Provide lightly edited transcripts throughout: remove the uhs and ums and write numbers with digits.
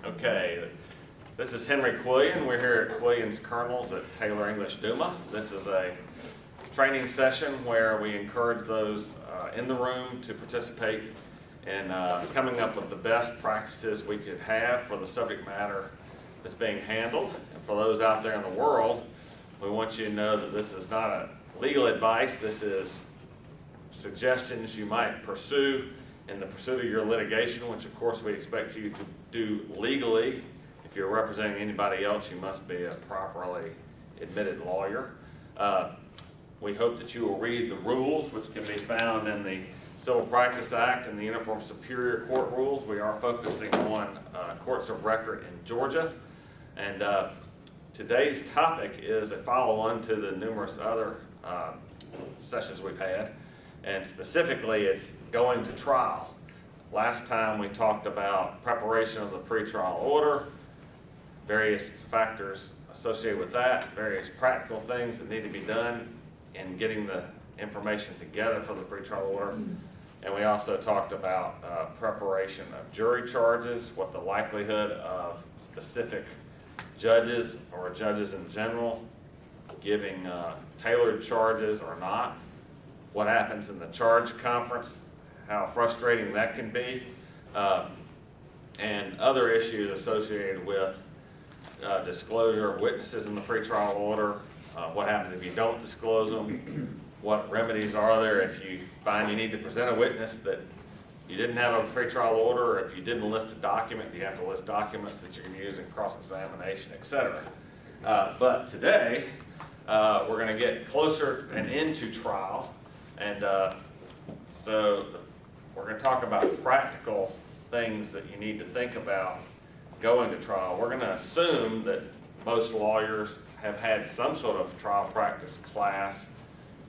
Okay, this is Henry Quillian. We're here at Quillian's Kernels at Taylor English Duma. This is a training session where we encourage those in the room to participate in coming up with the best practices we could have for the subject matter that's being handled. And for those out there in the world, we want you to know that this is not a legal advice. This is suggestions you might pursue in the pursuit of your litigation, which of course we expect you to do legally. If you're representing anybody else, you must be a properly admitted lawyer. We hope that you will read the rules, which can be found in the Civil Practice Act and the Uniform Superior Court rules. We are focusing on courts of record in Georgia. And today's topic is a follow-on to the numerous other sessions we've had. And specifically, it's going to trial. Last time we talked about preparation of the pretrial order, various factors associated with that, various practical things that need to be done in getting the information together for the pretrial order. And we also talked about preparation of jury charges, what the likelihood of specific judges or judges in general giving tailored charges or not, what happens in the charge conference, how frustrating that can be, and other issues associated with disclosure of witnesses in the pretrial order, what happens if you don't disclose them, what remedies are there if you find you need to present a witness that you didn't have a pretrial order, or if you didn't list a document, you have to list documents that you can use in cross-examination, etc. But today, we're going to get closer and into trial. And so we're going to talk about practical things that you need to think about going to trial. We're going to assume that most lawyers have had some sort of trial practice class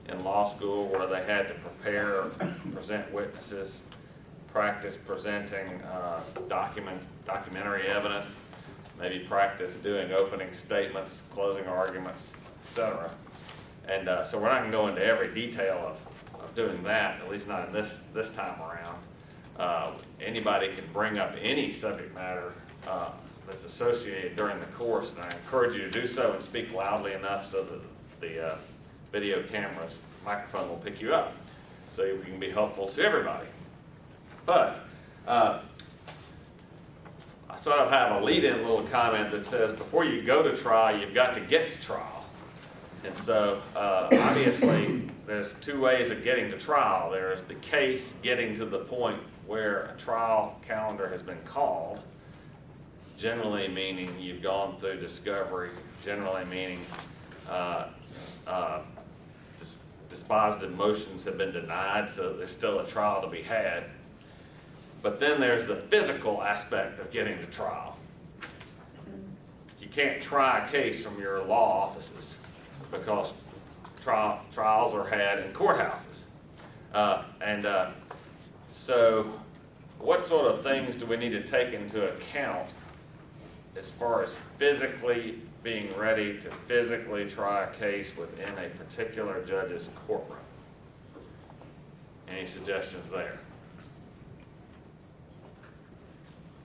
in law school where they had to prepare, present witnesses, practice presenting documentary evidence, maybe practice doing opening statements, closing arguments, etc. And so we're not going to go into every detail of doing that, at least not in this time around. Anybody can bring up any subject matter that's associated during the course, and I encourage you to do so and speak loudly enough so that the video camera's microphone will pick you up, so you can be helpful to everybody. But I sort of have a lead-in little comment that says before you go to trial, you've got to get to trial. And so obviously there's two ways of getting to trial. There's the case getting to the point where a trial calendar has been called, generally meaning you've gone through discovery, generally meaning dispositive motions have been denied, so there's still a trial to be had. But then there's the physical aspect of getting to trial. You can't try a case from your law offices because trials are had in courthouses. So what sort of things do we need to take into account as far as physically being ready to physically try a case within a particular judge's courtroom? Any suggestions there?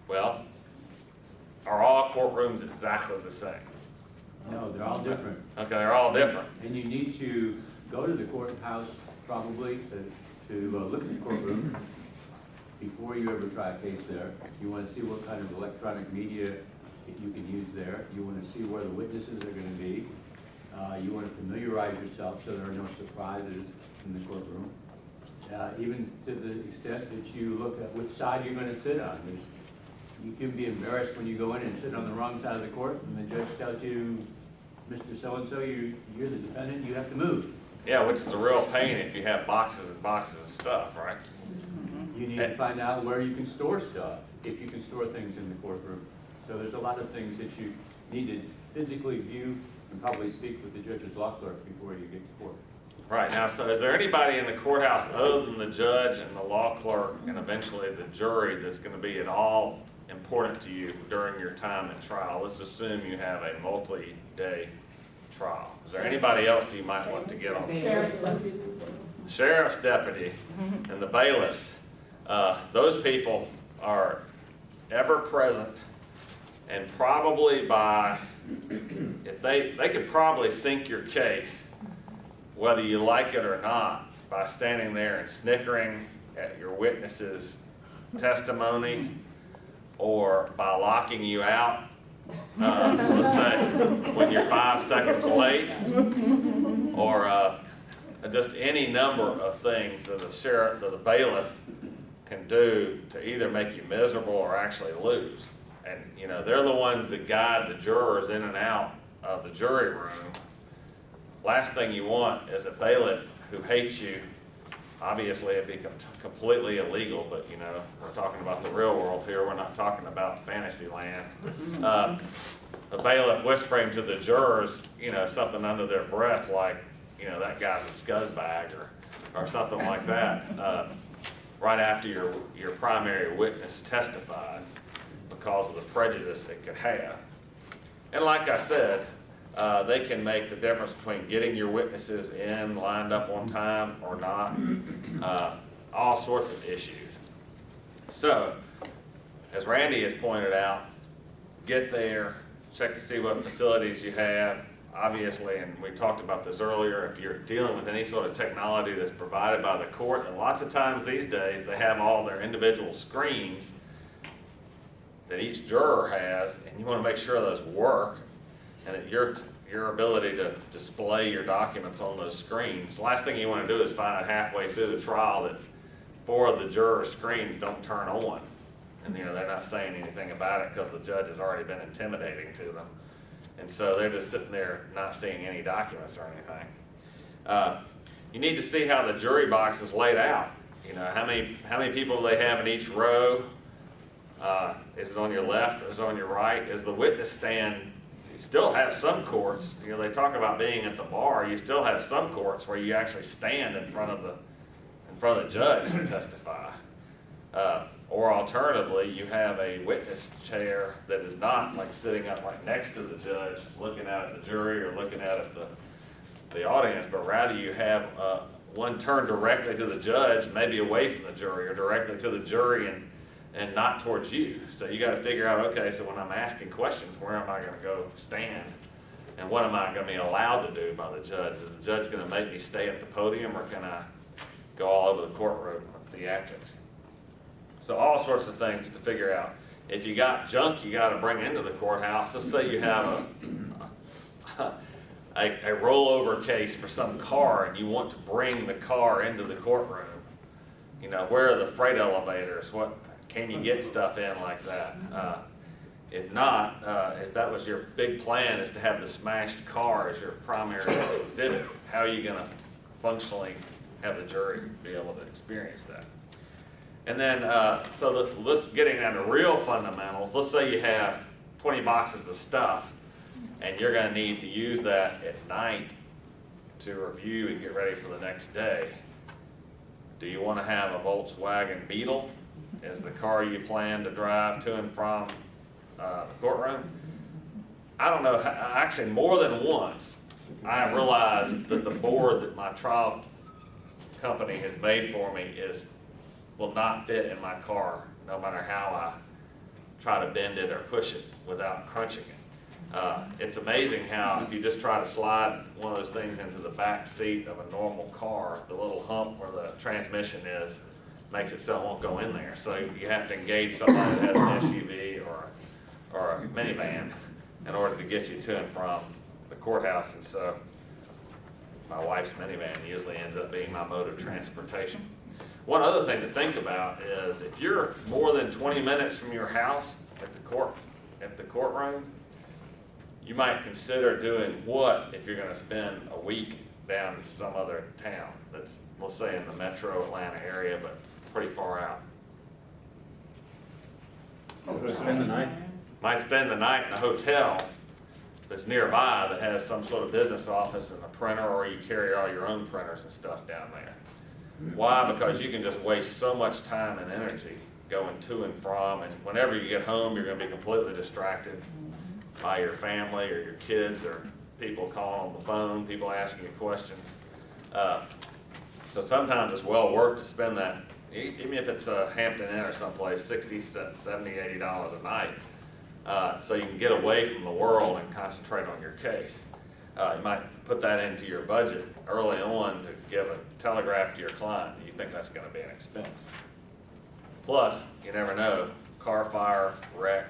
Well, are all courtrooms exactly the same? No, they're all different. Okay, they're all different. And you need to go to the courthouse probably to look at the courtroom before you ever try a case there. You want to see what kind of electronic media you can use there. You want to see where the witnesses are going to be. You want to familiarize yourself so there are no surprises in the courtroom. Even to the extent that you look at which side you're going to sit on. You can be embarrassed when you go in and sit on the wrong side of the court and the judge tells you, Mr. So-and-so, you're the defendant, you have to move. Yeah, which is a real pain if you have boxes and boxes of stuff, right? You need to find out where you can store stuff, if you can store things in the courtroom. So there's a lot of things that you need to physically view and probably speak with the judge's law clerk before you get to court. Right, now, so is there anybody in the courthouse other than the judge and the law clerk and eventually the jury that's going to be at all important to you during your time in trial? Let's assume you have a multi-day trial. Is there anybody else you might want to get on? Sheriff's deputy and the bailiffs. Those people are ever present And probably if they could probably sink your case, whether you like it or not, by standing there and snickering at your witness's testimony, or by locking you out, let's say, when you're 5 seconds late, or just any number of things that the bailiff can do to either make you miserable or actually lose. And, they're the ones that guide the jurors in and out of the jury room. Last thing you want is a bailiff who hates you. Obviously, it'd be completely illegal, but, we're talking about the real world here. We're not talking about fantasy land. A bailiff whispering to the jurors, something under their breath like, that guy's a scuzzbag or something like that, right after your primary witness testified, because of the prejudice it could have. And like I said, they can make the difference between getting your witnesses in, lined up on time or not, all sorts of issues. So, as Randy has pointed out, get there, check to see what facilities you have. Obviously, and we talked about this earlier, if you're dealing with any sort of technology that's provided by the court, and lots of times these days they have all their individual screens that each juror has, and you want to make sure those work, and that your ability to display your documents on those screens. The last thing you want to do is find out halfway through the trial that 4 of the juror screens don't turn on, and they're not saying anything about it because the judge has already been intimidating to them. And so they're just sitting there not seeing any documents or anything. You need to see how the jury box is laid out. How many people they have in each row. Is it on your left or is it on your right? Is the witness stand, you still have some courts, they talk about being at the bar, you still have some courts where you actually stand in front of the judge to testify. Or alternatively, you have a witness chair that is not like sitting up like next to the judge, looking out at the jury or looking out at the audience, but rather you have one turned directly to the judge, maybe away from the jury, or directly to the jury and not towards you. So you got to figure out, okay, so when I'm asking questions, where am I going to go stand? And what am I going to be allowed to do by the judge? Is the judge going to make me stay at the podium, or can I go all over the courtroom with theatrics? So all sorts of things to figure out. If you got junk you got to bring into the courthouse, let's say you have a rollover case for some car and you want to bring the car into the courtroom. Where are the freight elevators? What can you get stuff in like that? If not, if that was your big plan, is to have the smashed car as your primary exhibit, how are you going to functionally have the jury be able to experience that? And then, so let's getting down to real fundamentals. Let's say you have 20 boxes of stuff, and you're going to need to use that at night to review and get ready for the next day. Do you want to have a Volkswagen Beetle as the car you plan to drive to and from the courtroom? I don't know. Actually, more than once, I realized that the board that my trial company has made for me will not fit in my car, no matter how I try to bend it or push it without crunching it. It's amazing how if you just try to slide one of those things into the back seat of a normal car, the little hump where the transmission is makes it so it won't go in there. So you have to engage somebody that has an SUV or a minivan in order to get you to and from the courthouse. And so my wife's minivan usually ends up being my mode of transportation. One other thing to think about is if you're more than 20 minutes from your house at the courtroom, you might consider doing what if you're going to spend a week down in some other town that's, let's say, in the metro Atlanta area, but pretty far out. Spend the night. Might spend the night in a hotel that's nearby that has some sort of business office and a printer, or you carry all your own printers and stuff down there. Why? Because you can just waste so much time and energy going to and from, and whenever you get home, you're going to be completely distracted by your family or your kids or people calling on the phone, people asking you questions. So sometimes it's well worth to spend that, even if it's a Hampton Inn or someplace, $60, $70, $80 a night, so you can get away from the world and concentrate on your case. You might put that into your budget early on to give a telegraph to your client that you think that's going to be an expense. Plus, you never know, car fire, wreck,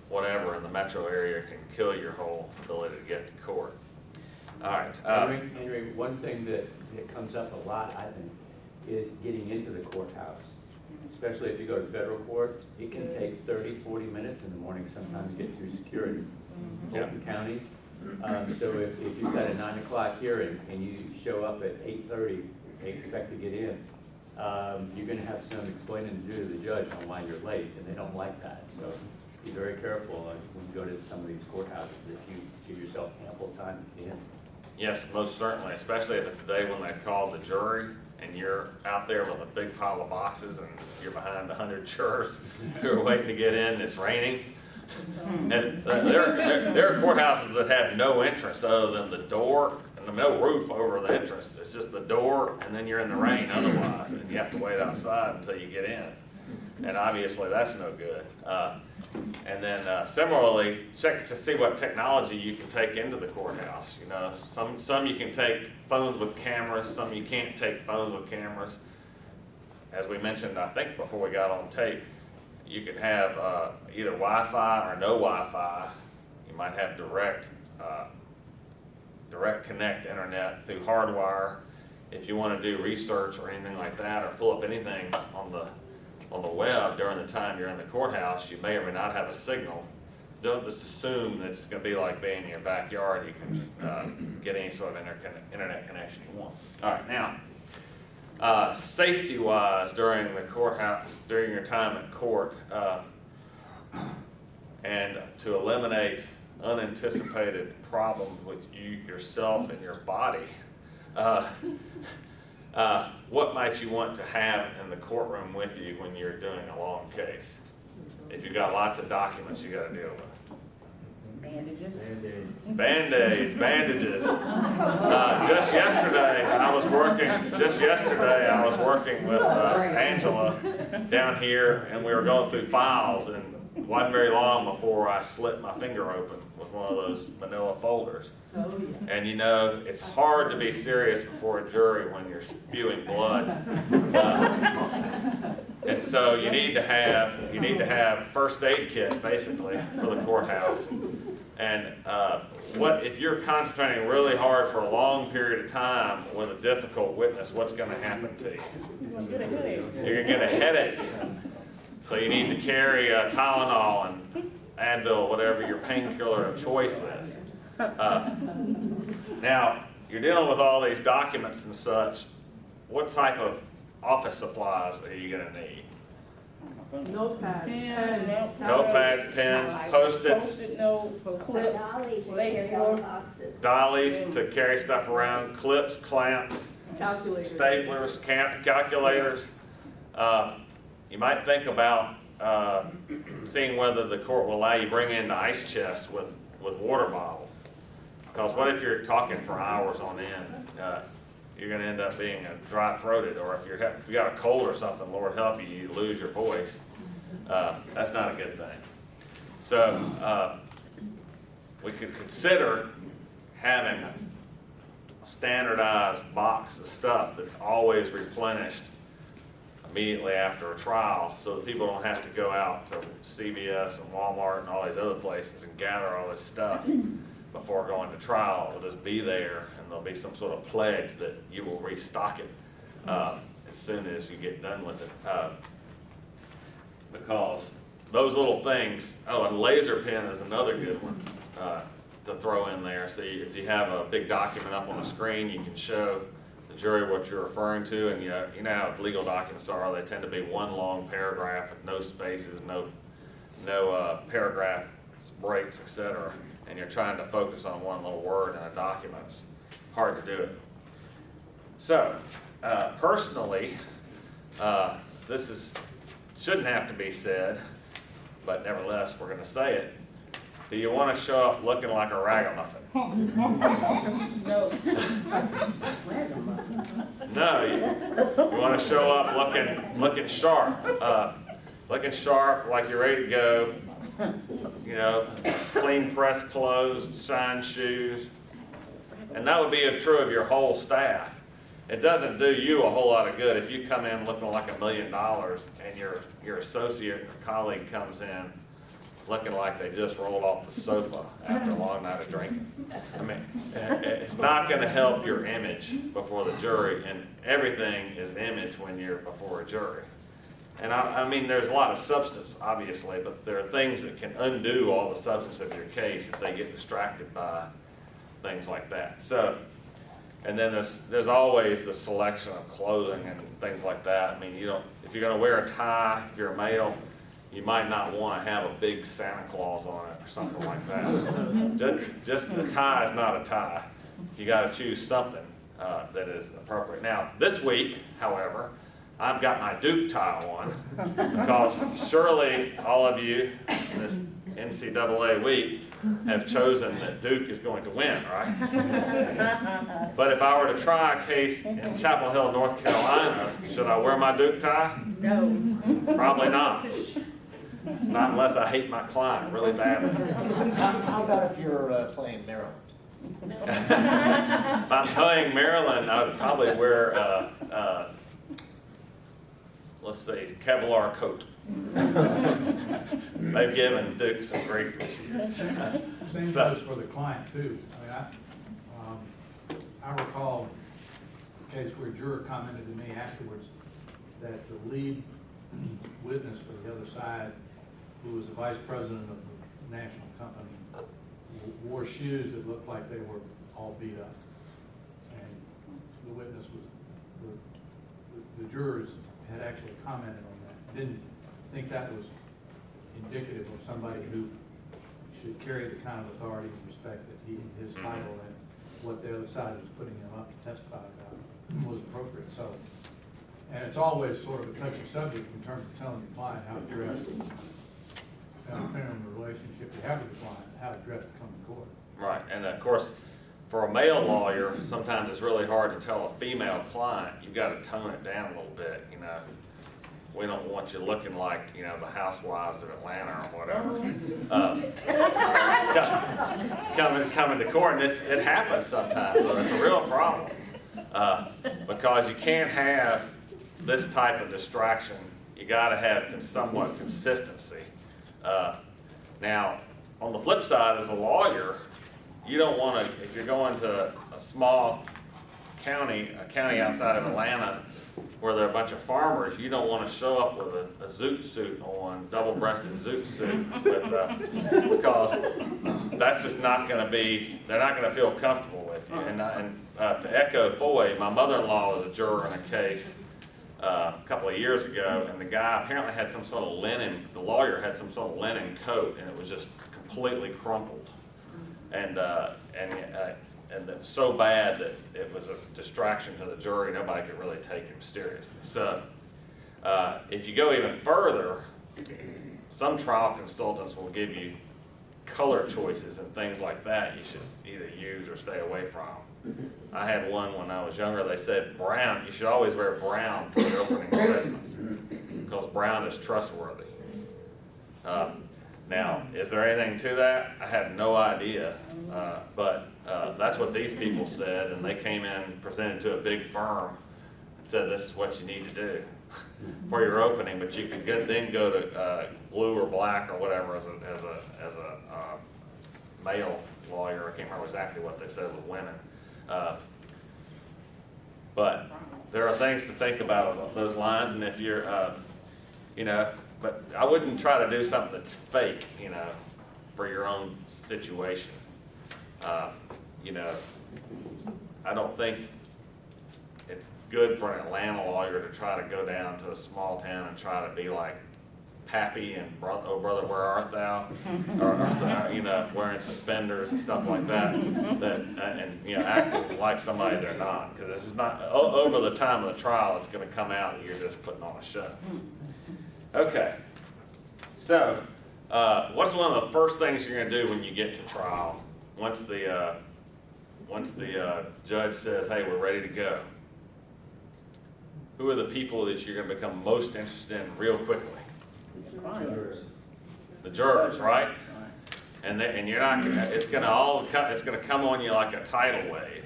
whatever in the metro area can kill your whole ability to get to court. All right. Henry, one thing that comes up a lot, I think, is getting into the courthouse. Especially if you go to federal court, it can take 30, 40 minutes in the morning sometimes to get through security. Fulton County. So if you've got a 9 o'clock hearing and you show up at 8:30, they expect to get in, you're going to have some explaining to do to the judge on why you're late, and they don't like that. So be very careful when you go to some of these courthouses that you give yourself ample time to get in. Yes, most certainly, especially if it's the day when they call the jury and you're out there with a big pile of boxes and you're behind 100 jurors who are waiting to get in, it's raining. And there are courthouses that have no entrance other than the door and no roof over the entrance. It's just the door and then you're in the rain otherwise, and you have to wait outside until you get in. And obviously that's no good. And then similarly, check to see what technology you can take into the courthouse. You know, some you can take phones with cameras, some you can't take phones with cameras. As we mentioned, I think before we got on tape, you can have either Wi-Fi or no Wi-Fi. You might have direct connect internet through hardwire. If you want to do research or anything like that, or pull up anything on the web during the time you're in the courthouse, you may or may not have a signal. Don't just assume that it's going to be like being in your backyard. You can get any sort of internet connection you want. All right, now, safety-wise during the courthouse, during your time in court, and to eliminate unanticipated problems with yourself and your body, what might you want to have in the courtroom with you when you're doing a long case? If you've got lots of documents you got to deal with. Bandages. Band-aids, bandages. Just yesterday I was working with Angela down here, and we were going through files, and it wasn't very long before I slit my finger open with one of those manila folders. Oh, yeah. And you know, it's hard to be serious before a jury when you're spewing blood. And so you need to have first aid kit basically for the courthouse. And what if you're concentrating really hard for a long period of time with a difficult witness, what's going to happen to you? You're gonna get a headache. You're going to get a headache. So you need to carry Tylenol and Advil, whatever your painkiller of choice is. Now, you're dealing with all these documents and such. What type of office supplies are you going to need? Notepads, pens, Notepads, pens, Post-its, Post-it notes, clips, Dollies to lace carry all the book, boxes. dollies to carry stuff around, clips, clamps, calculators. staplers, calculators. You might think about seeing whether the court will allow you to bring in the ice chest with water bottles. Because what if you're talking for hours on end? You're going to end up being dry-throated, or if you got a cold or something, Lord help you, you lose your voice. That's not a good thing. So we could consider having a standardized box of stuff that's always replenished immediately after a trial, so that people don't have to go out to CVS and Walmart and all these other places and gather all this stuff before going to trial. It'll just be there, and there'll be some sort of pledge that you will restock it as soon as you get done with it. Because those little things, oh, and laser pen is another good one to throw in there. So if you have a big document up on the screen, you can show the jury what you're referring to, and you know how legal documents are. They tend to be one long paragraph with no spaces, no paragraph breaks, etc. And you're trying to focus on one little word in a document. It's hard to do it. So, personally, shouldn't have to be said, but nevertheless, we're going to say it. Do you want to show up looking like a ragamuffin? No. No, you want to show up looking sharp. Looking sharp, like you're ready to go. you know, clean pressed clothes, shined shoes. And that would be true of your whole staff. It doesn't do you a whole lot of good if you come in looking like $1 million and your associate or colleague comes in looking like they just rolled off the sofa after a long night of drinking. I mean, it's not going to help your image before the jury, and everything is image when you're before a jury. And I mean, there's a lot of substance, obviously, but there are things that can undo all the substance of your case if they get distracted by things like that. So, and then there's always the selection of clothing and things like that. I mean, if you're going to wear a tie, if you're a male, you might not want to have a big Santa Claus on it or something like that. Just a tie is not a tie. You got to choose something that is appropriate. Now, this week, however, I've got my Duke tie on because surely all of you in this NCAA week have chosen that Duke is going to win, right? But if I were to try a case in Chapel Hill, North Carolina, should I wear my Duke tie? No. Probably not. Not unless I hate my client really badly. How about if you're playing Maryland? If I'm playing Maryland, I would probably wear, let's see, Kevlar coat. They've given Duke some grief this year. Same goes for the client too. I mean, I recall a case where a juror commented to me afterwards that the lead witness for the other side, who was the vice president of the national company, wore shoes that looked like they were all beat up. And the witness the jurors had actually commented on that. Didn't think that was indicative of somebody who should carry the kind of authority and respect that his title and what the other side was putting him up to testify about was appropriate. So, and it's always sort of a touchy subject in terms of telling the client how to dress, depending on the relationship you have with the client, how to dress to come to court. Right, and of course, for a male lawyer, sometimes it's really hard to tell a female client, you've got to tone it down a little bit, you know. We don't want you looking like, you know, the housewives of Atlanta or whatever. Coming to court, and it happens sometimes, so it's a real problem. Because you can't have this type of distraction. You got to have somewhat consistency. Now, on the flip side, as a lawyer, you don't want to, if you're going to a small county, a county outside of Atlanta, where there are a bunch of farmers, you don't want to show up with a zoot suit on, double-breasted zoot suit, because that's just not going to be, they're not going to feel comfortable with you. And to echo Foy, my mother-in-law was a juror in a case a couple of years ago, and the guy apparently had some sort of linen, the lawyer had some sort of linen coat, and it was just completely crumpled. And it was so bad that it was a distraction to the jury. Nobody could really take him seriously. So if you go even further, some trial consultants will give you color choices and things like that you should either use or stay away from. I had one when I was younger. They said brown, you should always wear brown for the opening statements because brown is trustworthy. Now, is there anything to that? I have no idea, but that's what these people said, and they came in, presented to a big firm, and said this is what you need to do for your opening, but you could then go to blue or black or whatever as a male lawyer. I can't remember exactly what they said with women. But there are things to think about along those lines, and if you're, you know, but I wouldn't try to do something that's fake, you know, for your own situation. You know, I don't think it's good for an Atlanta lawyer to try to go down to a small town and try to be like Pappy and Oh Brother, Where Art Thou? Or you know, wearing suspenders and stuff like that, and you know, acting like somebody they're not. Because this is not, over the time of the trial, it's going to come out that you're just putting on a show. Okay, so what's one of the first things you're going to do when you get to trial? Once the judge says, hey, we're ready to go. Who are the people that you're going to become most interested in real quickly? Jurors. the jurors, right? And you're not, it's gonna come on you like a tidal wave.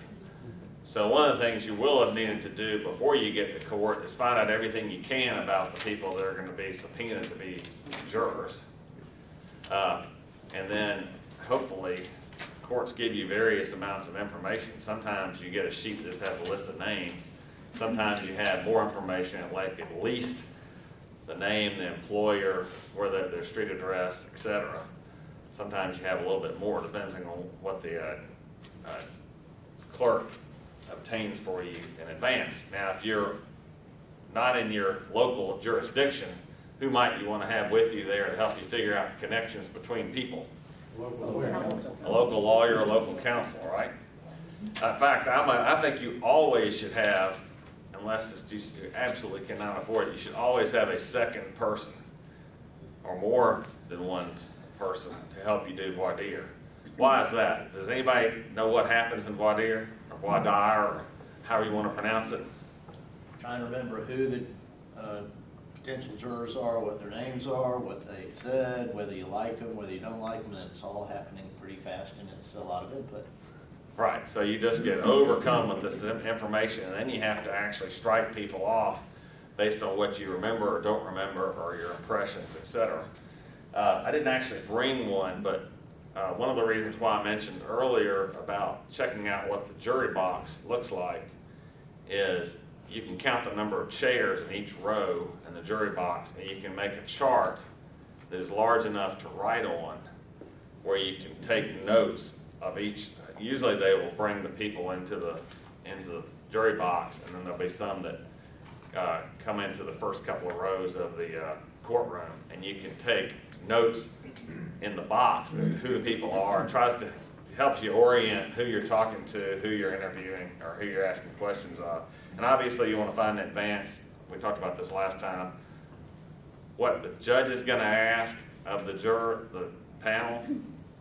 So one of the things you will have needed to do before you get to court is find out everything you can about the people that are gonna be subpoenaed to be jurors. And then hopefully courts give you various amounts of information. Sometimes you get a sheet that just has a list of names. Sometimes you have more information, like at least the name, the employer, where their street address, etc. Sometimes you have a little bit more, depending on what the clerk obtains for you in advance. Now, if you're not in your local jurisdiction, who might you want to have with you there to help you figure out connections between people? Local lawyer. A local lawyer, a local counsel, right? In fact, I think you always should have, unless you absolutely cannot afford it, you should always have a second person or more than one person to help you do voir dire. Why is that? Does anybody know what happens in voir dire or voir dire or however you want to pronounce it? Trying to remember who the potential jurors are, what their names are, what they said, whether you like them, whether you don't like them, and it's all happening pretty fast and it's a lot of input. Right, so you just get overcome with this information, and then you have to actually strike people off based on what you remember or don't remember, or your impressions, etc. I didn't actually bring one, but one of the reasons why I mentioned earlier about checking out what the jury box looks like is you can count the number of chairs in each row in the jury box, and you can make a chart that is large enough to write on, where you can take notes of each. Usually they will bring the people into the jury box, and then there'll be some that come into the first couple of rows of the courtroom, and you can take notes in the box as to who the people are, and helps you orient who you're talking to, who you're interviewing, or who you're asking questions of. And obviously you want to find in advance, we talked about this last time, what the judge is going to ask of the panel,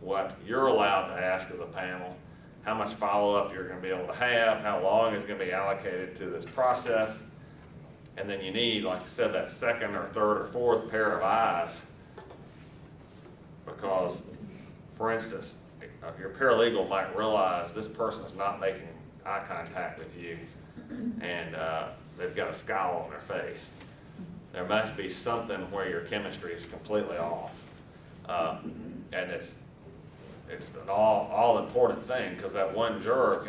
what you're allowed to ask of the panel, how much follow-up you're going to be able to have, how long is going to be allocated to this process. And then you need, like I said, that second or third or fourth pair of eyes, because, for instance, your paralegal might realize this person is not making eye contact with you, and they've got a scowl on their face. There must be something where your chemistry is completely off, and it's an all important thing, because that one juror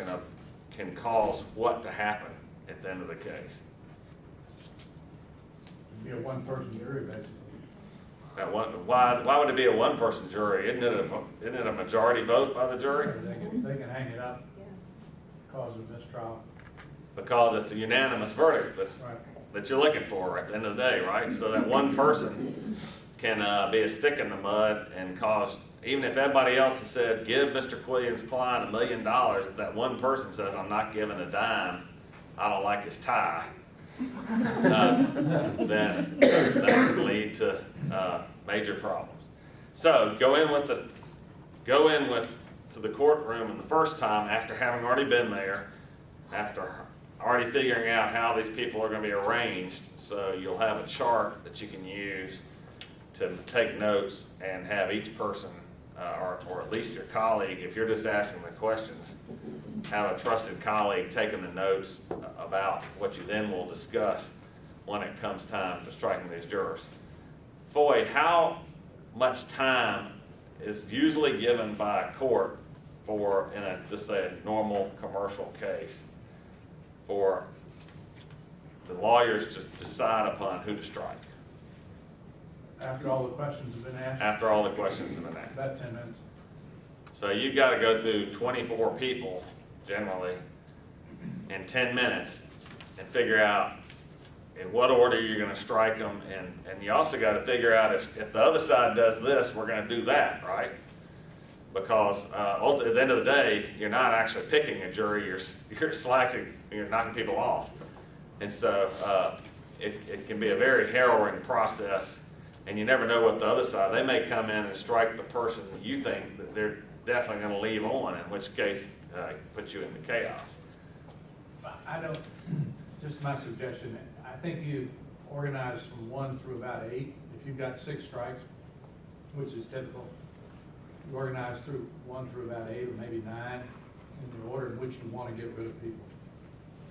can cause what to happen at the end of the case. Be a one-person jury, basically. Why would it be a one-person jury? Isn't it a majority vote by the jury? They can hang it up, cause a mistrial. Because it's a unanimous verdict Right. that you're looking for at the end of the day, right? So that one person can be a stick in the mud and cause, even if everybody else has said, give Mr. Quillian's client $1 million, if that one person says, I'm not giving a dime, I don't like his tie, then that could lead to major problems. So go in to the courtroom, and the first time, after having already been there, after already figuring out how these people are going to be arranged, so you'll have a chart that you can use to take notes and have each person, or at least your colleague, if you're just asking the questions, have a trusted colleague taking the notes about what you then will discuss when it comes time to striking these jurors. Foy, how much time is usually given by a court for, in just say a normal commercial case, for the lawyers to decide upon who to strike? After all the questions have been asked? After all the questions have been asked. About 10 minutes. So you've got to go through 24 people, generally, in 10 minutes, and figure out in what order you're going to strike them, and you also got to figure out if the other side does this, we're going to do that, right? Because at the end of the day, you're not actually picking a jury, you're selecting, you're knocking people off. And so it can be a very harrowing process, and you never know what the other side, they may come in and strike the person that you think that they're definitely going to leave on, in which case put you into chaos. I don't, just my suggestion, I think you organize from 1 through about 8. If you've got 6 strikes, which is typical. You organize through 1 through about 8 or maybe 9 in the order in which you want to get rid of people.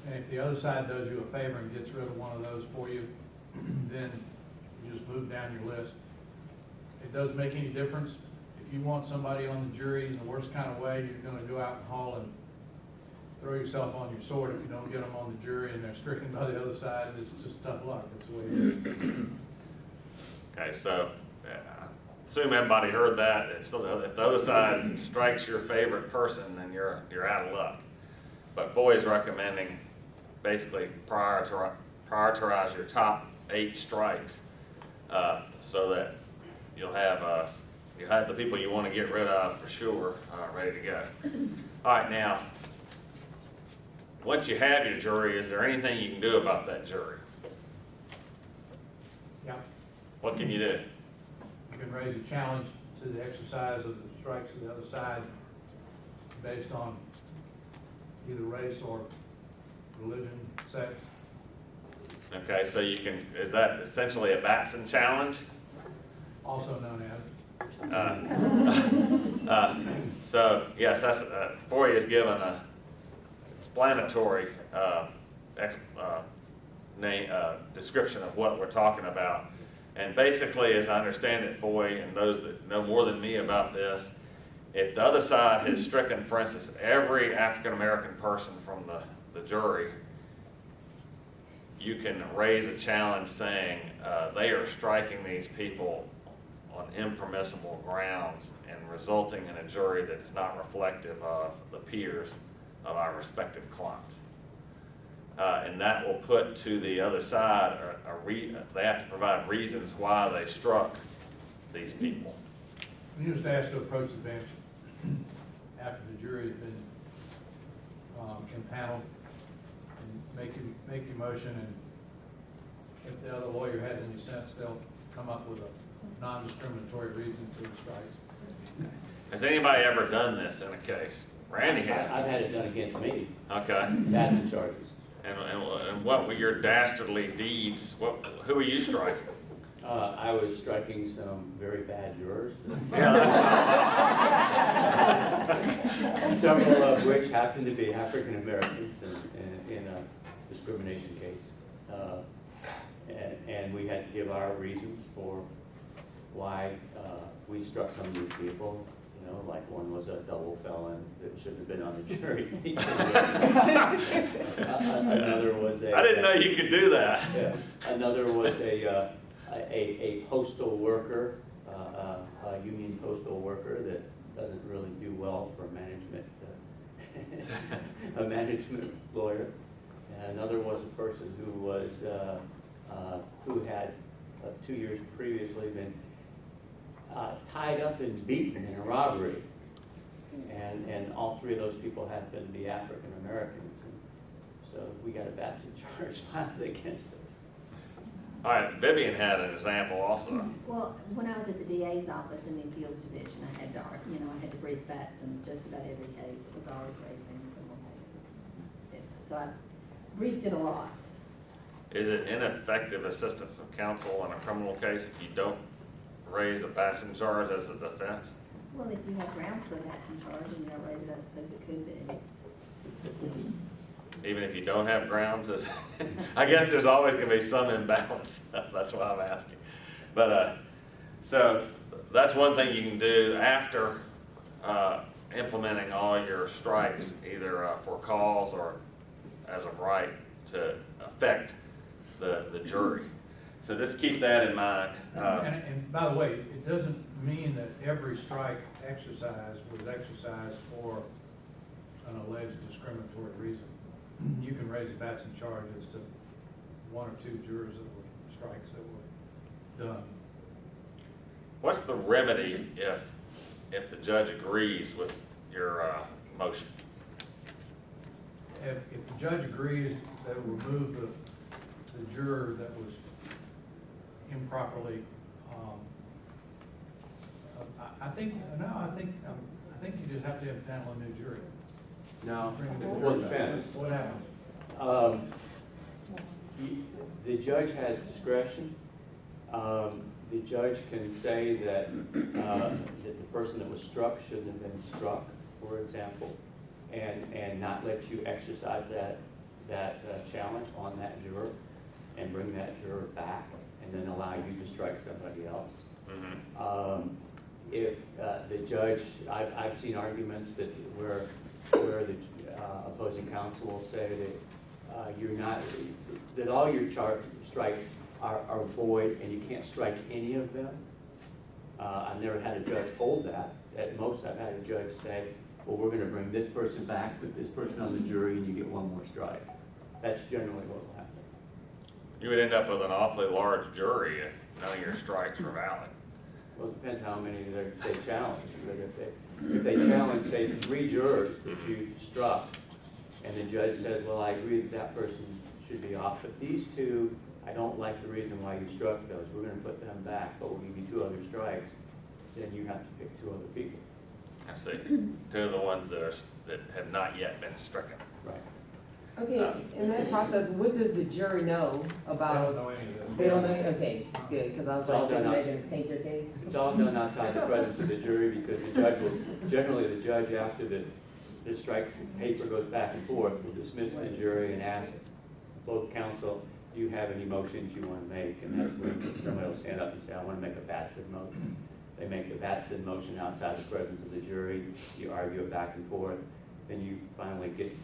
And if the other side does you a favor and gets rid of one of those for you, then you just move down your list. It doesn't make any difference. If you want somebody on the jury in the worst kind of way, you're going to go out in the hall and throw yourself on your sword if you don't get them on the jury and they're stricken by the other side. It's just tough luck. That's the way it is. Okay, so assume everybody heard that. If the other side strikes your favorite person, then you're out of luck. But Foy is recommending basically prioritize your top 8 strikes so that you'll have the people you want to get rid of for sure ready to go. All right, now, once you have your jury, is there anything you can do about that jury? Yeah. What can you do? You can raise a challenge to the exercise of the strikes of the other side based on either race or religion, sex. Okay, so you can, is that essentially a Batson challenge? Also known as. So yes, that's Foy is given a explanatory description of what we're talking about. And basically, as I understand it, Foy, and those that know more than me about this, if the other side has stricken, for instance, every African-American person from the jury, you can raise a challenge saying they are striking these people on impermissible grounds and resulting in a jury that is not reflective of the peers of our respective clients. And that will put to the other side, they have to provide reasons why they struck these people. You just asked to approach the bench after the jury has been impaneled and make your motion, and if the other lawyer has any sense, they'll come up with a non-discriminatory reason for the strikes. Has anybody ever done this in a case? Randy has. I've had it done against me. Okay. That's the charges. And what were your dastardly deeds? Who were you striking? I was striking some very bad jurors. Yeah, that's Several of which happened to be African Americans in a discrimination case. And we had to give our reasons for why we struck some of these people. You know, like one was a double felon that shouldn't have been on the jury. Another was I didn't know you could do that. Yeah. Another was a postal worker, a union postal worker that doesn't really do well for management, a management lawyer. And another was a person who was who had 2 years previously been tied up and beaten in a robbery, and all 3 of those people happened to be African Americans, so we got a Batson charge filed against us. All right, Vivian had an example also. Well, when I was at the DA's office in the appeals division, I had to brief Batson just about every case. It was always raised in criminal cases. So I briefed it a lot. Is it ineffective assistance of counsel in a criminal case if you don't raise a Batson charge as a defense? Well, if you have grounds for a Batson charge and you don't raise it, I suppose it could be. Even if you don't have grounds? I guess there's always going to be some imbalance. That's why I'm asking. But so that's one thing you can do after implementing all your strikes, either for cause or as a right to affect the jury. So just keep that in mind. And by the way, it doesn't mean that every strike exercise was exercised for an alleged discriminatory reason. You can raise a Batson charge as to 1 or 2 jurors that were strikes that were done. What's the remedy if the judge agrees with your motion? If the judge agrees that it will remove the juror that was improperly, I think you just have to impanel a new jury. No, Bring a new well, jury it back. depends. What happens? The judge has discretion. the judge can say that, that the person that was struck shouldn't have been struck, for example, and not let you exercise that challenge on that juror and bring that juror back and then allow you to strike somebody else. If the judge, I've seen arguments that where the opposing counsel will say that you're not, that all your strikes are void and you can't strike any of them. I've never had a judge hold that. At most, I've had a judge say, well, we're going to bring this person back, put this person on the jury, and you get one more strike. That's generally what will happen. You would end up with an awfully large jury if none of your strikes were valid. Well, it depends how many they challenge. But if they challenge, say, 3 jurors that you struck, and the judge says, well, I agree that that person should be off, but these 2, I don't like the reason why you struck those. We're going to put them back, but we'll give you 2 other strikes. Then you have to pick 2 other people. I see. 2 of the ones that have not yet been stricken. Right. Okay, in that process, what does the jury know I about? don't know any of that. They don't know, okay, good, because I was It's all like, done they're out. going to take your case. It's all done outside the presence of the jury because the judge will, generally the judge after the strikes paper goes back and forth will dismiss the jury and ask both counsel, do you have any motions you want to make? And that's when somebody will stand up and say, I want to make a Batson motion. They make the Batson motion outside the presence of the jury. You argue it back and forth. Then you finally get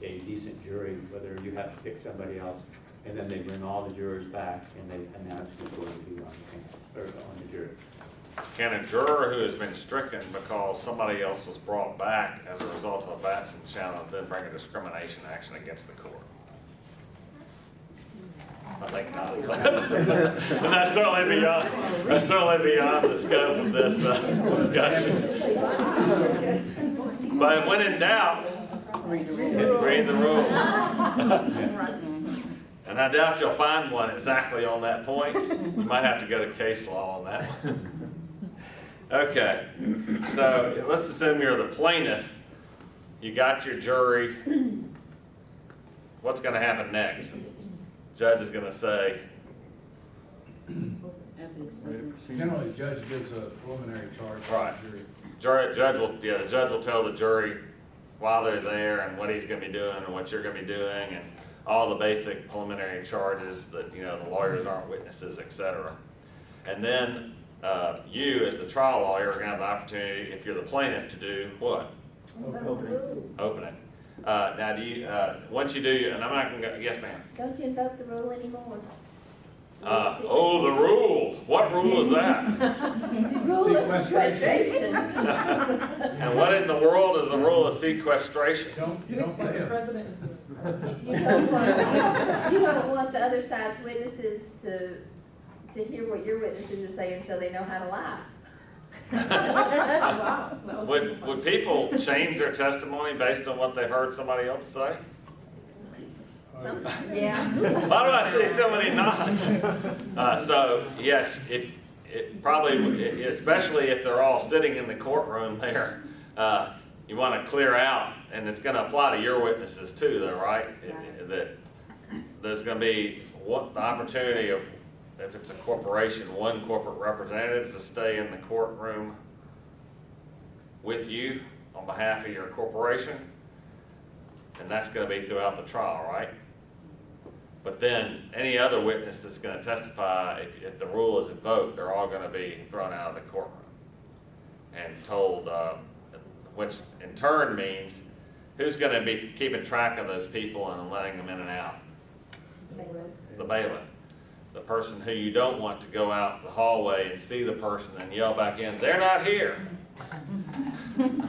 a decent jury, whether you have to pick somebody else. And then they bring all the jurors back and they announce who's going to be on the jury. Can a juror who has been stricken because somebody else was brought back as a result of a Batson challenge then bring a discrimination action against the court? I think not. And that's certainly beyond the scope of this discussion. But when in doubt, read the rules. And I doubt you'll find one exactly on that point. You might have to go to case law on that one. Okay, so let's assume you're the plaintiff. You got your jury. What's going to happen next? Judge is going to say, Generally, the judge gives a preliminary charge to right. the jury. The judge will tell the jury while they're there and what he's going to be doing and what you're going to be doing and all the basic preliminary charges that, the lawyers aren't witnesses, etc. And then you, as the trial lawyer, are going to have the opportunity, if you're the plaintiff, to do what? Opening. Now, do you, once you do, and I'm not going to go, yes, ma'am. Don't you invoke the rule anymore? The rule. What rule is that? The rule of sequestration. And what in the world is the rule of sequestration? You don't play him. President is You don't want the other side's witnesses to hear what your witnesses are saying so they know how to lie. wow. Would people change their testimony based on what they've heard somebody else say? Sometimes, yeah. Why do I see so many nods? So yes, it probably, especially if they're all sitting in the courtroom there, you want to clear out, and it's going to apply to your witnesses too, though, right? That there's going to be the opportunity of, if it's a corporation, one corporate representative to stay in the courtroom with you on behalf of your corporation, and that's going to be throughout the trial, right? But then any other witness that's going to testify, if the rule is invoked, they're all going to be thrown out of the courtroom and told, which in turn means who's going to be keeping track of those people and letting them in and out? The bailiff. The person who you don't want to go out the hallway and see the person and yell back in, they're not here. And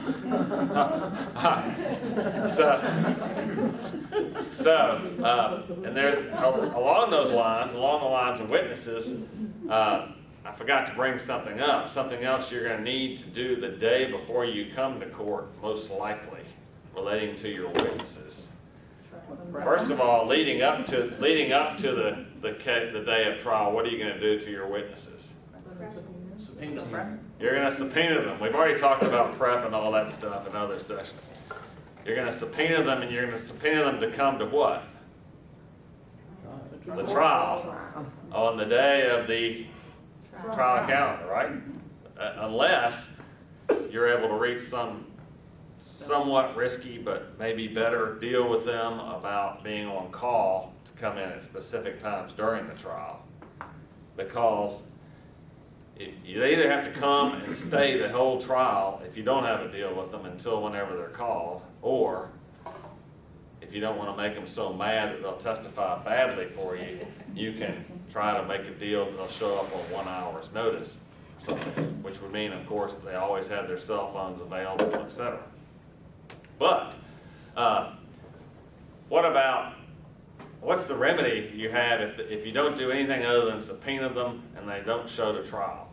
there's, along the lines of witnesses, I forgot to bring something up, something else you're going to need to do the day before you come to court, most likely, relating to your witnesses. First of all, leading up to the day of trial, what are you going to do to your witnesses? Subpoena them. You're going to subpoena them. We've already talked about prep and all that stuff in other sessions. You're going to subpoena them, and you're going to subpoena them to come to what? The trial on the day of the trial calendar, right? Unless you're able to reach some somewhat risky, but maybe better deal with them about being on call to come in at specific times during the trial. Because you either have to come and stay the whole trial if you don't have a deal with them until whenever they're called, or if you don't want to make them so mad that they'll testify badly for you, you can try to make a deal that they'll show up on 1 hour's notice, which would mean, of course, they always have their cell phones available, etc. But what's the remedy you have if you don't do anything other than subpoena them and they don't show to trial?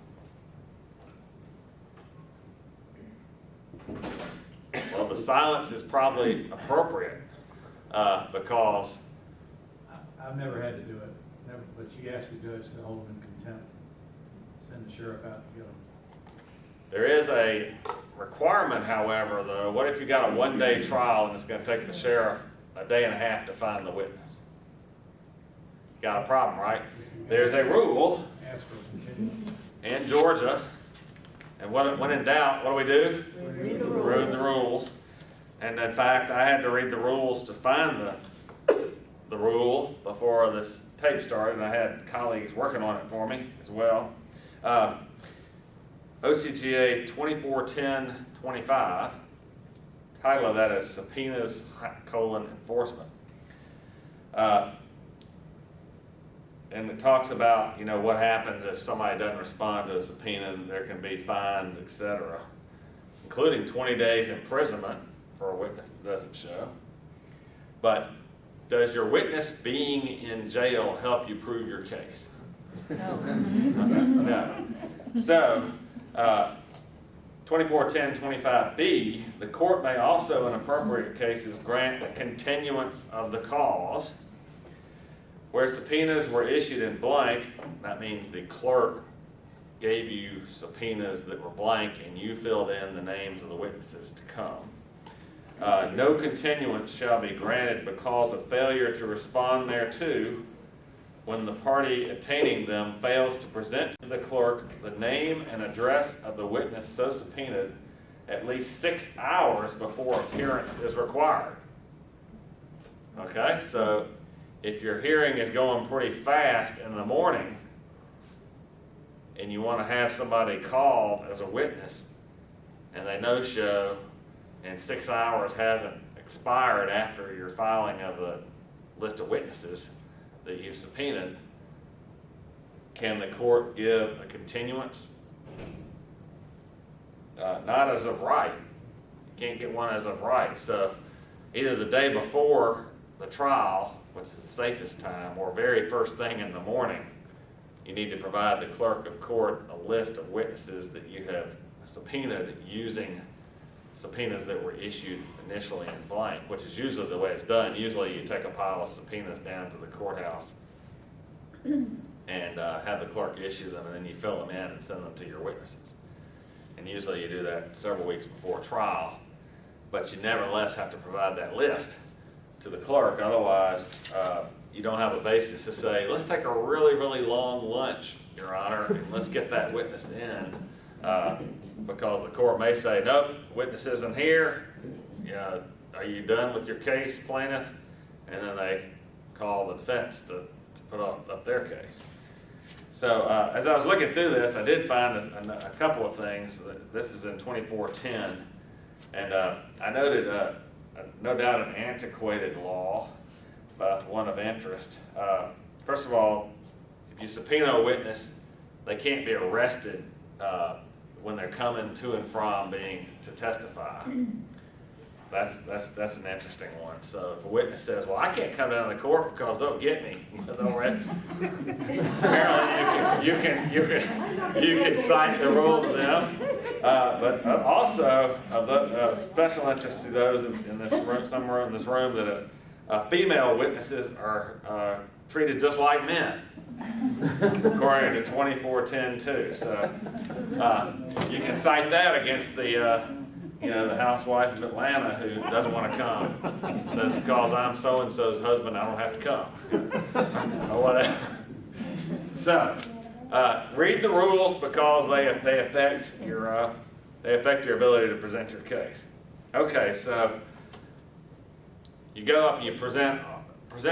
Well, the silence is probably appropriate because I've never had to do it, never, but you ask the judge to hold them in contempt, send the sheriff out to get them. there is a requirement, however, though. What if you got a one-day trial and it's going to take the sheriff a day and a half to find the witness? Got a problem, right? There's a rule Ask for a continuance. in Georgia, and when in doubt, what do? Read the rules. Read the rules. And in fact, I had to read the rules to find the rule before this tape started, and I had colleagues working on it for me as well. OCGA 2410-25, title of that is Subpoenas, Enforcement. And it talks about, what happens if somebody doesn't respond to a subpoena. There can be fines, etc., including 20 days imprisonment for a witness that doesn't show. But does your witness being in jail help you prove your case? No. No. So, 2410-25B, the court may also, in appropriate cases, grant a continuance of the cause where subpoenas were issued in blank. That means the clerk gave you subpoenas that were blank and you filled in the names of the witnesses to come. No continuance shall be granted because of failure to respond thereto when the party attaining them fails to present to the clerk the name and address of the witness so subpoenaed at least 6 hours before appearance is required. Okay, so if your hearing is going pretty fast in the morning and you want to have somebody called as a witness and they no-show and 6 hours hasn't expired after your filing of the list of witnesses that you've subpoenaed, can the court give a continuance? Not as of right. You can't get one as of right. So either the day before the trial, which is the safest time, or very first thing in the morning, you need to provide the clerk of court a list of witnesses that you have subpoenaed using subpoenas that were issued initially in blank, which is usually the way it's done. Usually you take a pile of subpoenas down to the courthouse and have the clerk issue them, and then you fill them in and send them to your witnesses. And usually you do that several weeks before trial, but you nevertheless have to provide that list to the clerk. Otherwise, you don't have a basis to say, let's take a really, really long lunch, Your Honor, and let's get that witness in. Because the court may say, nope, witness isn't here. Are you done with your case, plaintiff? And then they call the defense to put up their case. So as I was looking through this, I did find a couple of things. This is in 2410, and I noted no doubt an antiquated law, but one of interest. First of all, if you subpoena a witness, they can't be arrested when they're coming to and from being to testify. That's an interesting one. So if a witness says, well, I can't come down to the court because they'll get me, apparently you can cite the rule to them. But also of special interest to those in this room, somewhere in this room, that female witnesses are treated just like men, according to 2410 too. So you can cite that against the housewife of Atlanta who doesn't want to come. Says, because I'm so-and-so's husband, I don't have to come. Or whatever. So, Read the rules because they affect your ability to present your case. Okay, so you go up and you present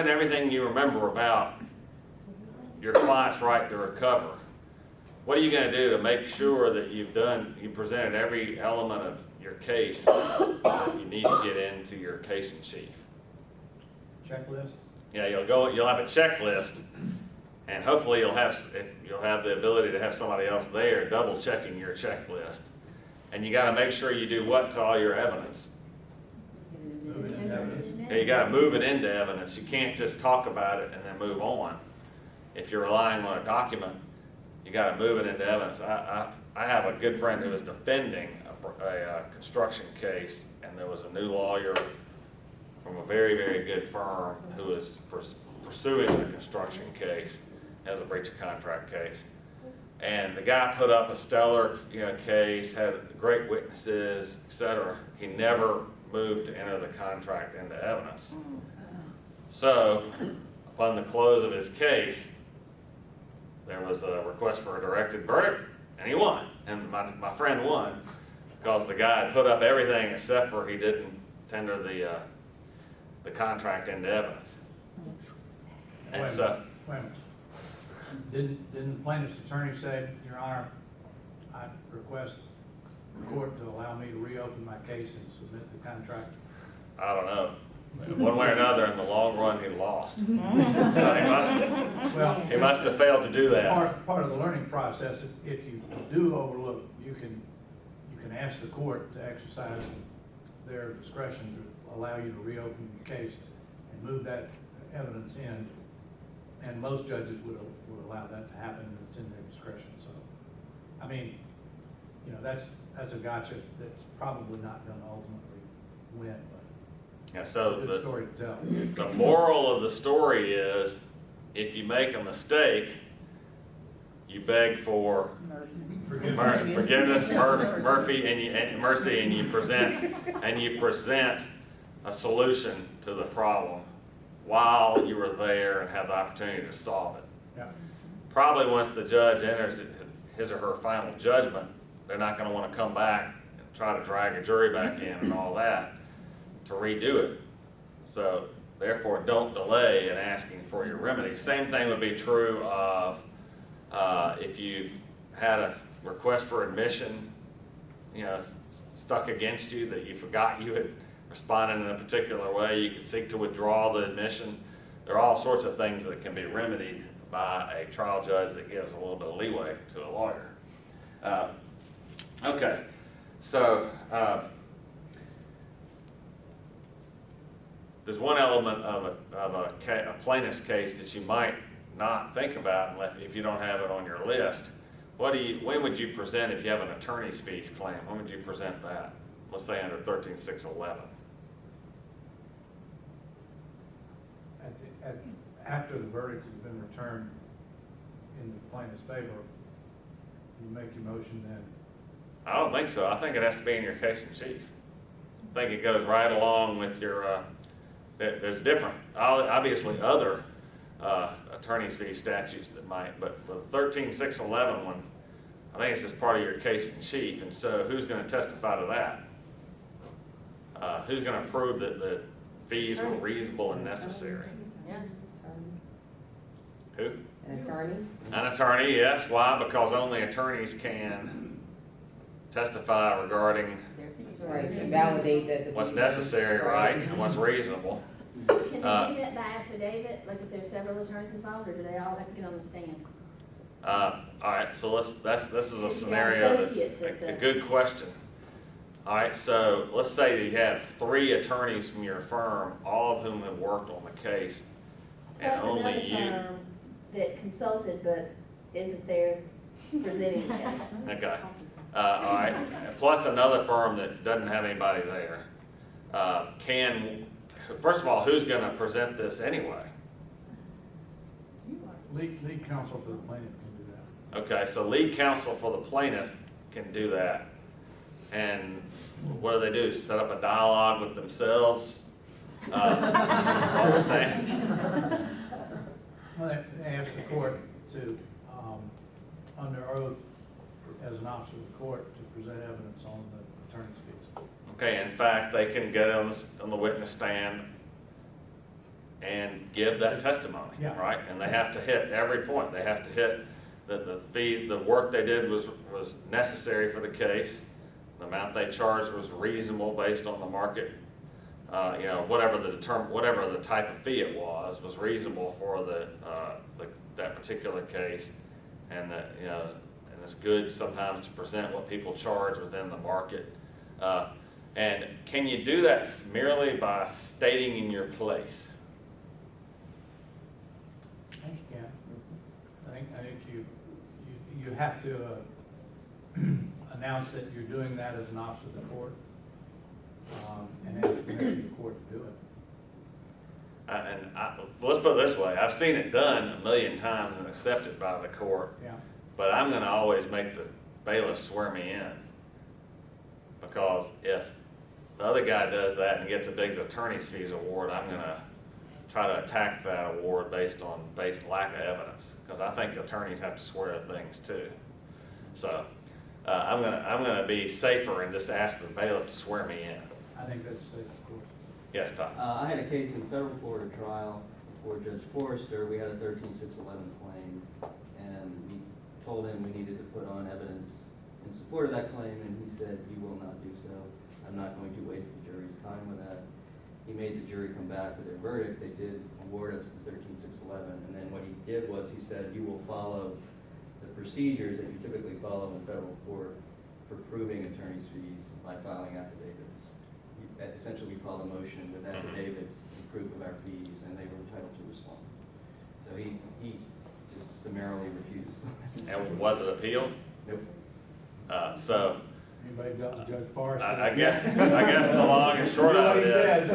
everything you remember about your client's right to recover. What are you going to do to make sure that you presented every element of your case that you need to get into your case in chief? Checklist? Yeah, you'll have a checklist, and hopefully you'll have the ability to have somebody else there double checking your checklist. And you got to make sure you do what to all your evidence? Move it into evidence. Yeah, you got to move it into evidence. You can't just talk about it and then move on. If you're relying on a document, you got to move it into evidence. I have a good friend who was defending a construction case, and there was a new lawyer from a very, very good firm who was pursuing the construction case as a breach of contract case. And the guy put up a stellar, case, had great witnesses, etc. He never moved to enter the contract into evidence. So, upon the close of his case, there was a request for a directed verdict, and he won. And my friend won because the guy had put up everything except for he didn't tender the contract into evidence. And so, Wait a minute. Didn't the plaintiff's attorney say, Your Honor, I request the court to allow me to reopen my case and submit the contract? I don't know. One way or another, in the long run, he lost. So he must have failed to do that. Part of the learning process, if you do overlook, you can ask the court to exercise their discretion to allow you to reopen your case and move that evidence in. And most judges would allow that to happen, and it's in their discretion. So, I mean, that's a gotcha that's probably not going to ultimately win, but Yeah, so good story to tell. the moral of the story is, if you make a mistake, you beg for forgiveness, mercy, and you present a solution to the problem while you were there and have the opportunity to solve it. Yeah. Probably once the judge enters his or her final judgment, they're not going to want to come back and try to drag a jury back in and all that to redo it. So therefore, don't delay in asking for your remedy. Same thing would be true of if you've had a request for admission, stuck against you that you forgot you had responded in a particular way. You can seek to withdraw the admission. There are all sorts of things that can be remedied by a trial judge that gives a little bit of leeway to a lawyer. Okay, so there's one element of a plaintiff's case that you might not think about if you don't have it on your list. When would you present if you have an attorney's fees claim? When would you present that? Let's say under 13611. After the verdict has been returned in the plaintiff's favor, you make your motion then. I don't think so. I think it has to be in your case in chief. I think it goes right along with your, there's different, obviously other attorney's fee statutes that might, but the 13611 one, I think it's just part of your case in chief. And so who's going to testify to that? Who's going to prove that the fees were reasonable and necessary? Yeah. Who? An attorney? An attorney, yes. Why? Because only attorneys can testify regarding Right, to validate that. what's necessary, right, and what's reasonable. Can they do that by affidavit, like if there's several attorneys involved, or do they all have to get on the stand? All right, so this is a scenario that's a good question. All right, so let's say that you have 3 attorneys from your firm, all of whom have worked on the case, and Plus only another you. firm that consulted but isn't there presenting the case. Okay. All right, plus another firm that doesn't have anybody there. First of all, who's going to present this anyway? Lead counsel for the plaintiff can do that. Okay, so lead counsel for the plaintiff can do that. And what do? Set up a dialogue with themselves? On the stand? Well, they ask the court to under oath as an officer of the court to present evidence on the attorney's fees. Okay, in fact, they can get on the witness stand and give that testimony, Yeah. right? And they have to hit every point. They have to hit that the fees, the work they did was necessary for the case. The amount they charged was reasonable based on the market. You know, whatever the type of fee it was reasonable for that particular case. And that, you know, and it's good sometimes to present what people charge within the market. And can you do that merely by stating in your place? I think you can. I think you have to announce that you're doing that as an officer of the court, and ask permission of the court to do it. Let's put it this way, I've seen it done a million times and accepted by the court, Yeah. but I'm gonna always make the bailiff swear me in. Because if the other guy does that and gets a big attorney's fees award, I'm gonna try to attack that award based on lack of evidence, because I think attorneys have to swear to things too. So, I'm gonna be safer and just ask the bailiff to swear me in. I think that's safe, of course. Yes, Tom? I had a case in federal court, a trial before Judge Forrester. We had a 13-611 claim, and we told him we needed to put on evidence in support of that claim, and he said he will not do so. I'm not going to waste the jury's time with that. He made the jury come back with their verdict. They did award us the 13-611, and then what he did was he said, you will follow the procedures that you typically follow in federal court for proving attorney's fees by filing affidavits. Essentially, we filed a motion with affidavits in proof of our fees, and they were entitled to respond. So he just summarily refused. And was it appealed? Nope. So, Anybody got Judge Forrester? I guess the long and short of it is,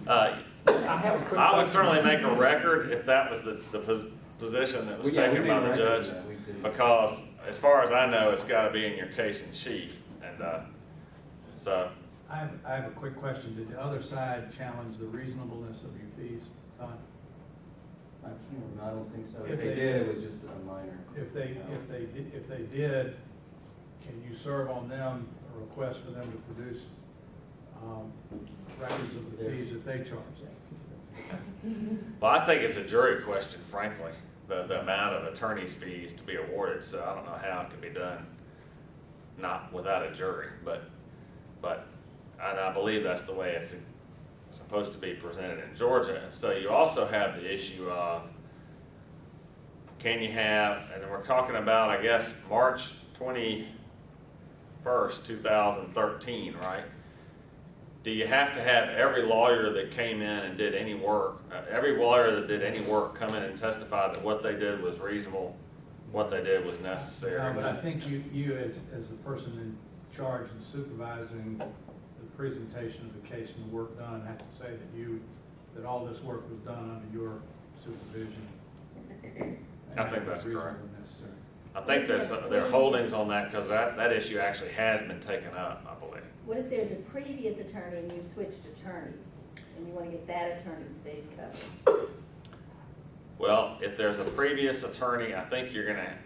I would certainly make a record if that was the position that was taken by the judge, because as far as I know, it's gotta be in your case in chief, and, so. I have a quick question. Did the other side challenge the reasonableness of your fees, Todd? I can't remember. I don't think so. If If they they- did, it was just a minor. If they did, can you serve on them a request for them to produce records of the fees that they charge? Well, I think it's a jury question, frankly, the amount of attorney's fees to be awarded, so I don't know how it could be done not without a jury, but and I believe that's the way it's supposed to be presented in Georgia. So you also have the issue of, can you have, and we're talking about, I guess, March 21st, 2013, right? Do you have to have every lawyer that came in and did any work, every lawyer that did any work come in and testify that what they did was reasonable, what they did was necessary? No, but I think you as the person in charge and supervising the presentation of the case and the work done, have to say that all this work was done under your supervision. I think that's reasonable correct. and necessary. I think there are holdings on that, because that issue actually has been taken up, I believe. What if there's a previous attorney and you've switched attorneys, and you want to get that attorney's fees covered? Well, if there's a previous attorney, I think you're gonna,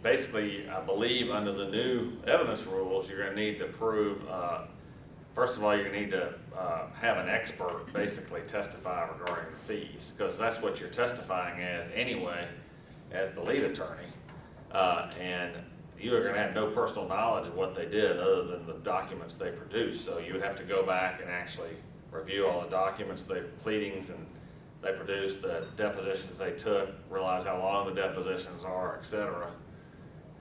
basically, I believe under the new evidence rules, you're gonna need to prove, first of all, you're gonna need to have an expert basically testify regarding the fees, because that's what you're testifying as anyway, as the lead attorney. And you are gonna have no personal knowledge of what they did other than the documents they produced. So you would have to go back and actually review all the documents, the pleadings and they produced, the depositions they took, realize how long the depositions are, et cetera,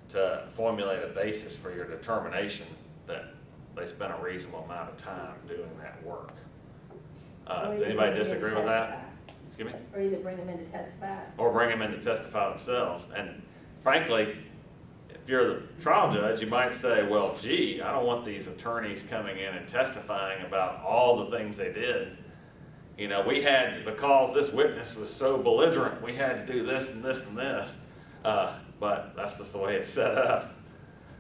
to formulate a basis for your determination that they spent a reasonable amount of time doing that work. Or Does either anybody bring them in disagree to with that? testify. Excuse me? Or either bring them in to testify. Or bring them in to testify themselves. And frankly, if you're the trial judge, you might say, well, gee, I don't want these attorneys coming in and testifying about all the things they did. You know, we had, because this witness was so belligerent, we had to do this and this and this. But that's just the way it's set up.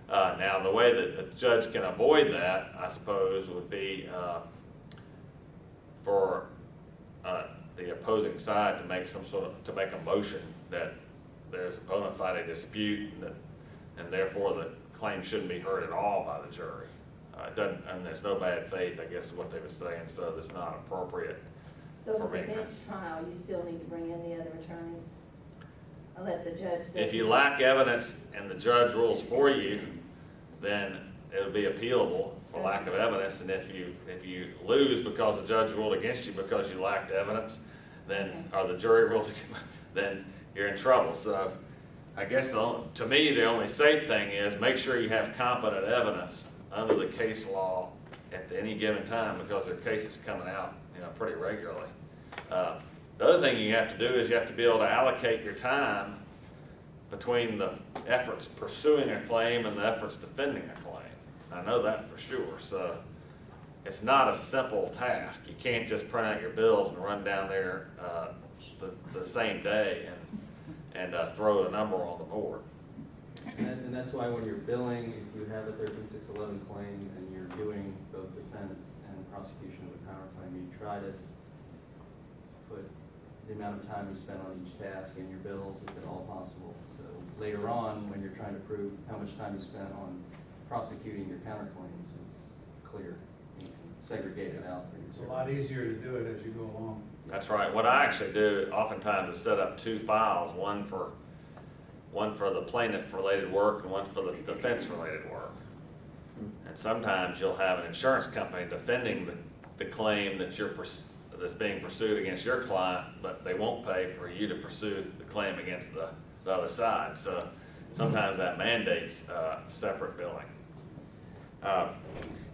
Now, the way that a judge can avoid that, I suppose, would be for the opposing side to make to make a motion that there's a bona fide dispute, and that and therefore the claim shouldn't be heard at all by the jury. It doesn't, and there's no bad faith, I guess is what they were saying, so it's not appropriate. So if For it's a me. bench trial, you still need to bring in the other attorneys? Unless the judge says. If you lack evidence and the judge rules for you, then it'll be appealable for lack of evidence, and if you lose because the judge ruled against you because you lacked evidence, then, or the jury rules, then you're in trouble. So I guess to me, the only safe thing is make sure you have competent evidence under the case law at any given time, because there are cases coming out, pretty regularly. The other thing you have to do is you have to be able to allocate your time between the efforts pursuing a claim and the efforts defending a claim. I know that for sure. So it's not a simple task. You can't just print out your bills and run down there the same day and throw a number on the board. And that's why when you're billing, if you have a 13611 claim and you're doing both defense and prosecution of a counterclaim, you try to put the amount of time you spend on each task in your bills if at all possible. So later on, when you're trying to prove how much time you spent on prosecuting your counterclaims, it's clear. You can segregate it out. It's a lot easier to do it as you go along. That's right. What I actually do oftentimes is set up two files, one for the plaintiff-related work and one for the defense-related work. And sometimes you'll have an insurance company defending the claim that's being pursued against your client, but they won't pay for you to pursue the claim against the other side. So sometimes that mandates separate billing.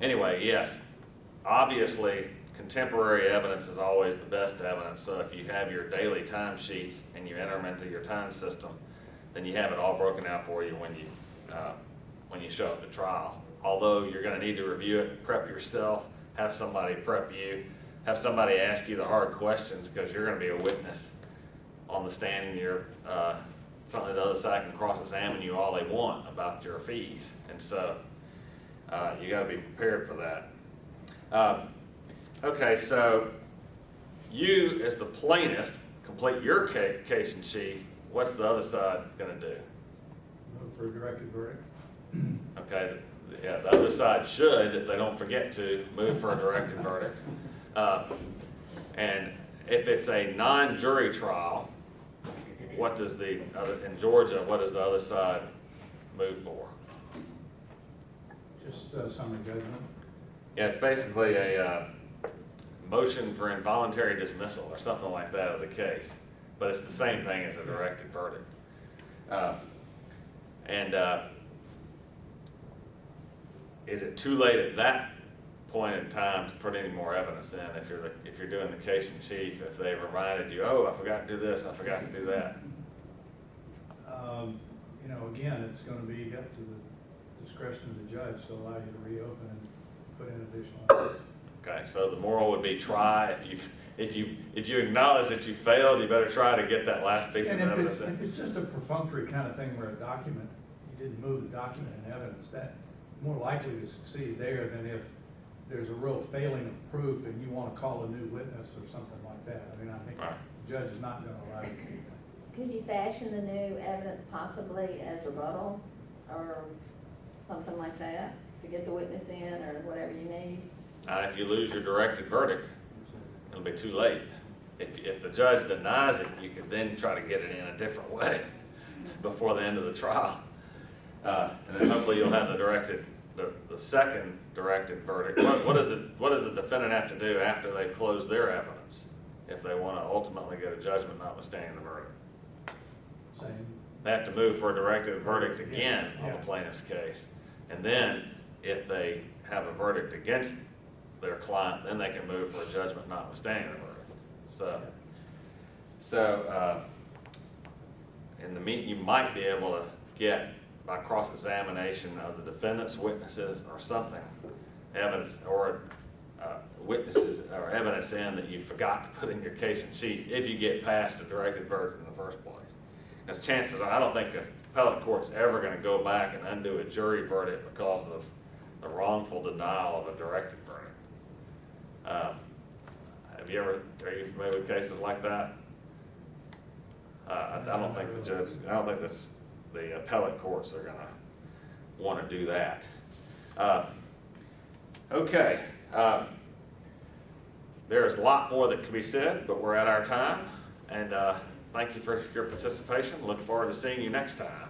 Anyway, yes, obviously contemporary evidence is always the best evidence. So if you have your daily time sheets and you enter them into your time system, then you have it all broken out for you when you show up to trial. Although you're going to need to review it, prep yourself, have somebody prep you, have somebody ask you the hard questions, because you're going to be a witness on the stand, and certainly the other side can cross-examine you all they want about your fees, and so you got to be prepared for that. Okay, so you as the plaintiff complete your case in chief. What's the other side going to do? Move for a directed verdict. Okay, yeah, the other side should, if they don't forget to, move for a directed verdict. And if it's a non-jury trial, what does in Georgia, what does the other side move for? Just summary judgment. Yeah, it's basically a motion for involuntary dismissal or something like that of the case. But it's the same thing as a directed verdict. Is it too late at that point in time to put any more evidence in if you're doing the case in chief, if they reminded you, oh, I forgot to do this, I forgot to do that? Again, it's going to be up to the discretion of the judge to allow you to reopen and put in additional evidence. Okay, so the moral would be try. If you acknowledge that you failed, you better try to get that last piece of And evidence in. if it's just a perfunctory kind of thing where a document, you didn't move the document in evidence, that more likely to succeed there than if there's a real failing of proof and you want to call a new witness or something like that. I mean, I think Right. the judge is not going to allow you to do that. Could you fashion the new evidence possibly as rebuttal or something like that to get the witness in or whatever you need? If you lose your directed verdict, it'll be too late. If the judge denies it, you can then try to get it in a different way before the end of the trial. And then hopefully you'll have the second directed verdict. What does the defendant have to do after they've closed their evidence if they want to ultimately get a judgment notwithstanding the verdict? Same. They have to move for a directed verdict again on the Yeah. plaintiff's case. And then if they have a verdict against their client, then they can move for a judgment notwithstanding the verdict. So in the meantime, you might be able to get, by cross-examination of the defendant's witnesses or something, evidence or witnesses or evidence in that you forgot to put in your case in chief if you get past a directed verdict in the first place. Because chances are, I don't think the appellate court's ever going to go back and undo a jury verdict because of the wrongful denial of a directed verdict. Are you familiar with cases like that? I don't think the appellate courts are going to want to do that. Okay. There's a lot more that can be said, but we're at our time. And thank you for your participation. Look forward to seeing you next time.